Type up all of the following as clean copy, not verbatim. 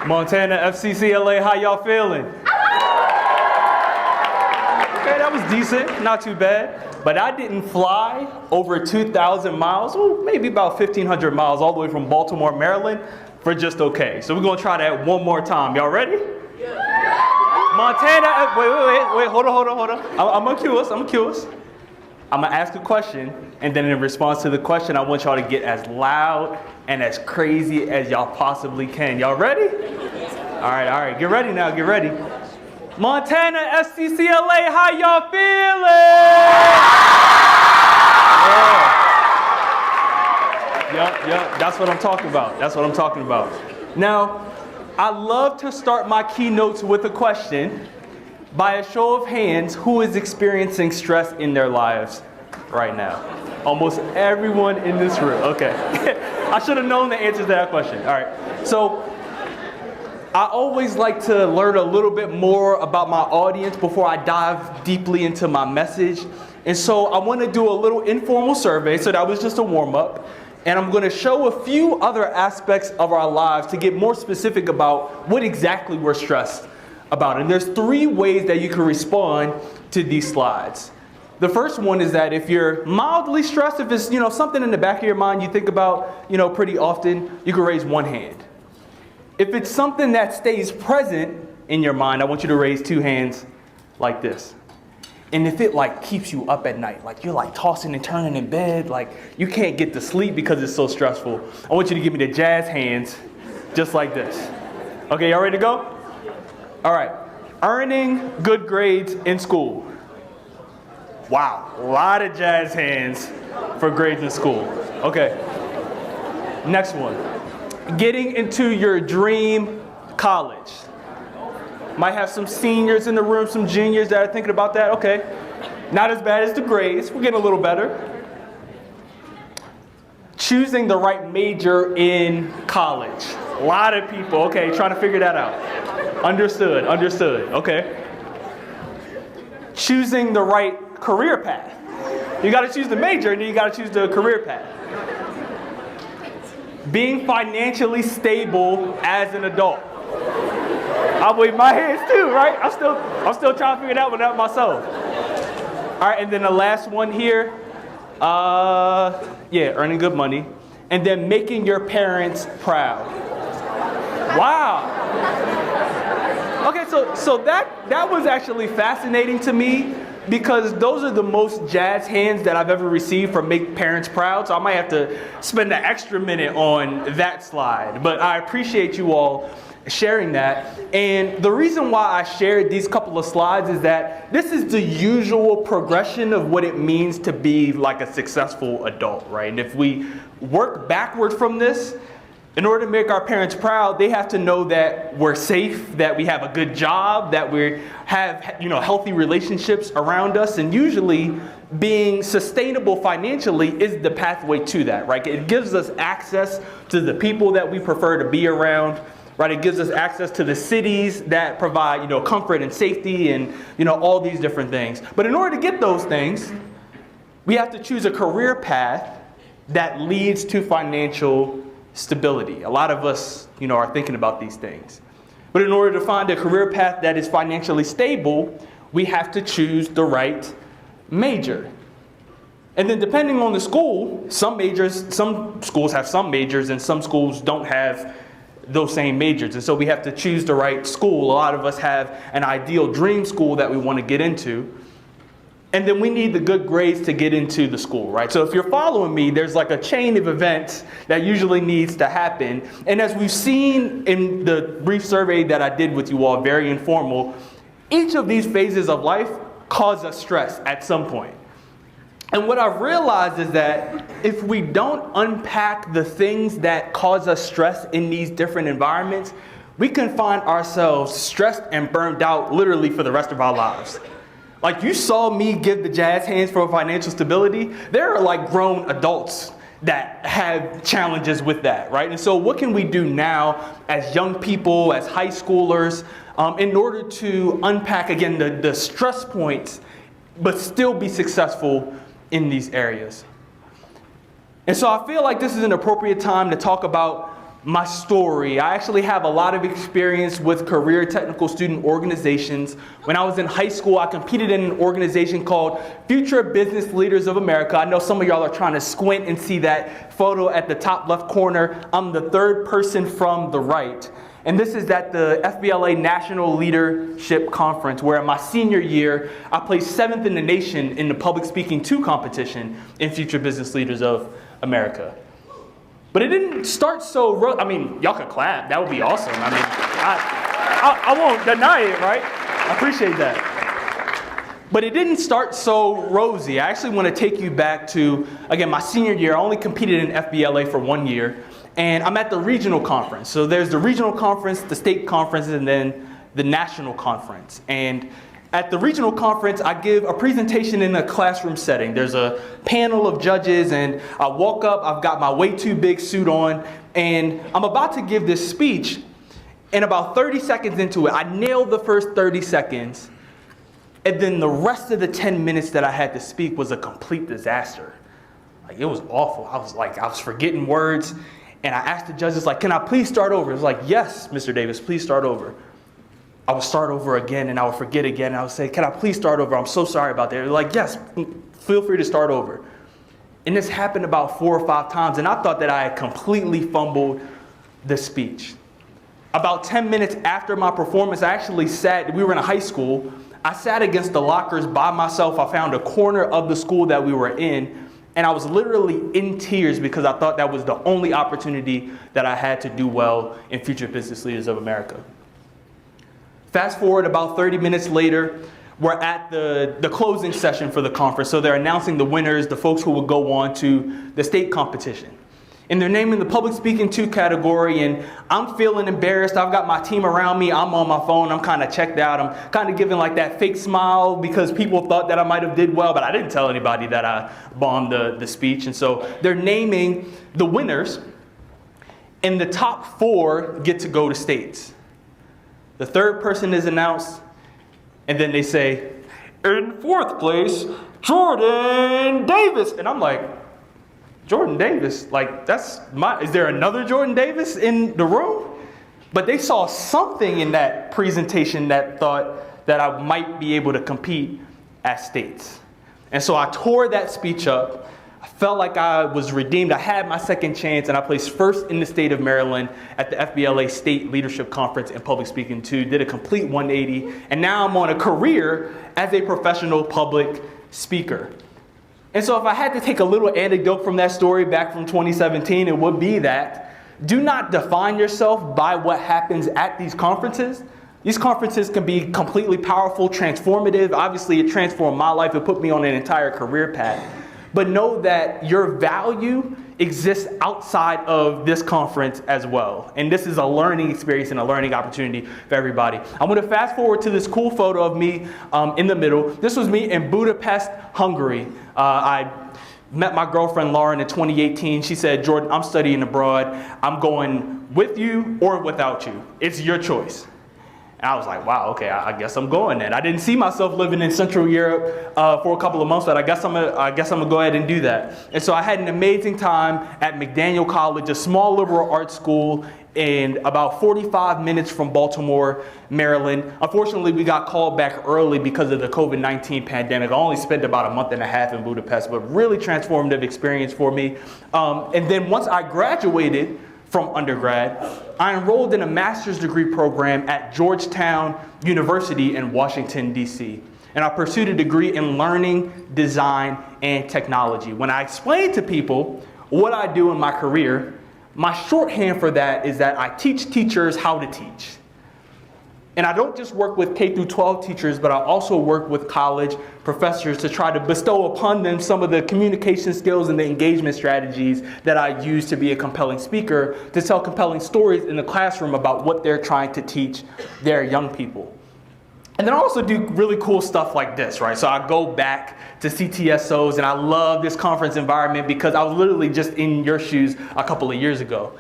Montana, FCC, LA, how y'all feeling? Okay, that was decent, not too bad. But I didn't fly over 2,000 miles, or maybe about 1,500 miles, all the way from Baltimore, Maryland, for just okay. So we're gonna try that one more time. Y'all ready? Yeah. Montana, wait, hold on. I'm curious. I'm gonna ask a question, and then in response to the question, I want y'all to get as loud and as crazy as y'all possibly can. Y'all ready? All right, get ready now, get ready. Montana, SCCLA, how y'all feeling? Yeah, that's what I'm talking about. Now, I love to start my keynotes with a question. By a show of hands, who is experiencing stress in their lives right now? Almost everyone in this room. Okay. I should have known the answer to that question. All right. So, I always like to learn a little bit more about my audience before I dive deeply into my message. And so I want to do a little informal survey, so that was just a warm-up. And I'm going to show a few other aspects of our lives to get more specific about what exactly we're stressed about. And there's 3 ways that you can respond to these slides. The first one is that if you're mildly stressed, if it's something in the back of your mind you think about pretty often, you can raise one hand. If it's something that stays present in your mind, I want you to raise 2 hands like this. And if it keeps you up at night, you're tossing and turning in bed, you can't get to sleep because it's so stressful, I want you to give me the jazz hands just like this. Okay, y'all ready to go? All right. Earning good grades in school. Wow, a lot of jazz hands for grades in school. Okay. Next one. Getting into your dream college. Might have some seniors in the room, some juniors that are thinking about that. Okay. Not as bad as the grades. We're getting a little better. Choosing the right major in college. A lot of people, okay, trying to figure that out. Understood. Okay. Choosing the right career path. You got to choose the major, and then you got to choose the career path. Being financially stable as an adult. I wave my hands too, right? I'm still trying to figure that one out myself. All right, and then the last one here, earning good money, and then making your parents proud. Wow. Okay, so that was actually fascinating to me, because those are the most jazz hands that I've ever received from make parents proud. So I might have to spend an extra minute on that slide. But I appreciate you all sharing that. And the reason why I shared these couple of slides is that this is the usual progression of what it means to be like a successful adult, right? And if we work backward from this, in order to make our parents proud, they have to know that we're safe, that we have a good job, that we have healthy relationships around us. And usually being sustainable financially is the pathway to that, right? It gives us access to the people that we prefer to be around, right? It gives us access to the cities that provide, comfort and safety and, all these different things. But in order to get those things, we have to choose a career path that leads to financial stability. A lot of us, are thinking about these things. But in order to find a career path that is financially stable, we have to choose the right major. And then depending on the school, some schools have some majors and some schools don't have those same majors. And so we have to choose the right school. A lot of us have an ideal dream school that we want to get into. And then we need the good grades to get into the school, right? So if you're following me, there's a chain of events that usually needs to happen. And as we've seen in the brief survey that I did with you all, very informal, each of these phases of life cause us stress at some point. And what I've realized is that if we don't unpack the things that cause us stress in these different environments, we can find ourselves stressed and burned out literally for the rest of our lives. You saw me give the jazz hands for financial stability. There are grown adults that have challenges with that, right? And so what can we do now as young people, as high schoolers, in order to unpack, again, the stress points, but still be successful in these areas? And so I feel like this is an appropriate time to talk about my story. I actually have a lot of experience with career technical student organizations. When I was in high school, I competed in an organization called Future Business Leaders of America. I know some of y'all are trying to squint and see that photo at the top left corner. I'm the third person from the right. And this is at the FBLA National Leadership Conference, where in my senior year, I placed 7th in the nation in the Public Speaking 2 competition in Future Business Leaders of America. But it didn't start so, y'all could clap. That would be awesome. I won't deny it, right? I appreciate that. But it didn't start so rosy. I actually want to take you back to, again, my senior year. I only competed in FBLA for 1 year. And I'm at the regional conference. So there's the regional conference, the state conference, and then the national conference. And at the regional conference, I give a presentation in a classroom setting. There's a panel of judges, and I walk up, I've got my way too big suit on, and I'm about to give this speech, and about 30 seconds into it, I nailed the first 30 seconds, and then the rest of the 10 minutes that I had to speak was a complete disaster. Like, it was awful. I was forgetting words, and I asked the judges, can I please start over? It was like, yes, Mr. Davis, please start over. I would start over again, and I would forget again, and I would say, can I please start over? I'm so sorry about that. They're like, yes, feel free to start over. And this happened about 4 or 5 times, and I thought that I had completely fumbled the speech. About 10 minutes after my performance, I actually we were in a high school, I sat against the lockers by myself. I found a corner of the school that we were in, and I was literally in tears because I thought that was the only opportunity that I had to do well in Future Business Leaders of America. Fast forward about 30 minutes later, we're at the closing session for the conference. So they're announcing the winners, the folks who will go on to the state competition. And they're naming the Public Speaking 2 category, and I'm feeling embarrassed. I've got my team around me. I'm on my phone. I'm kind of checked out. I'm kind of giving that fake smile because people thought that I might have did well, but I didn't tell anybody that I bombed the speech. And so they're naming the winners, and the top 4 get to go to states. The third person is announced, and then they say, in 4th place, Jordan Davis. And I'm like, Jordan Davis? Is there another Jordan Davis in the room? But they saw something in that presentation that thought that I might be able to compete at states. And so I tore that speech up. I felt like I was redeemed. I had my second chance, and I placed 1st in the state of Maryland at the FBLA State Leadership Conference in Public Speaking 2, did a complete 180, and now I'm on a career as a professional public speaker. And so if I had to take a little anecdote from that story back from 2017, it would be that do not define yourself by what happens at these conferences. These conferences can be completely powerful, transformative. Obviously, it transformed my life. It put me on an entire career path. But know that your value exists outside of this conference as well. And this is a learning experience and a learning opportunity for everybody. I'm going to fast forward to this cool photo of me in the middle. This was me in Budapest, Hungary. I met my girlfriend Lauren in 2018. She said, Jordan, I'm studying abroad. I'm going with you or without you. It's your choice. And I was like, wow, okay, I guess I'm going then. I didn't see myself living in Central Europe for a couple of months, but I guess I'm gonna go ahead and do that. And so I had an amazing time at McDaniel College, a small liberal arts school in about 45 minutes from Baltimore, Maryland. Unfortunately, we got called back early because of the COVID-19 pandemic. I only spent about a month and a half in Budapest, but really transformative experience for me. And then once I graduated from undergrad, I enrolled in a master's degree program at Georgetown University in Washington, D.C. And I pursued a degree in learning, design, and technology. When I explain to people what I do in my career, my shorthand for that is that I teach teachers how to teach. And I don't just work with K through 12 teachers, but I also work with college professors to try to bestow upon them some of the communication skills and the engagement strategies that I use to be a compelling speaker, to tell compelling stories in the classroom about what they're trying to teach their young people. And then I also do really cool stuff like this, right? So I go back to CTSOs, and I love this conference environment because I was literally just in your shoes a couple of years ago.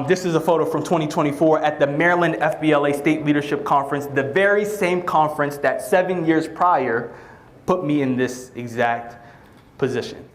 This is a photo from 2024 at the Maryland FBLA State Leadership Conference, the very same conference that 7 years prior put me in this exact position.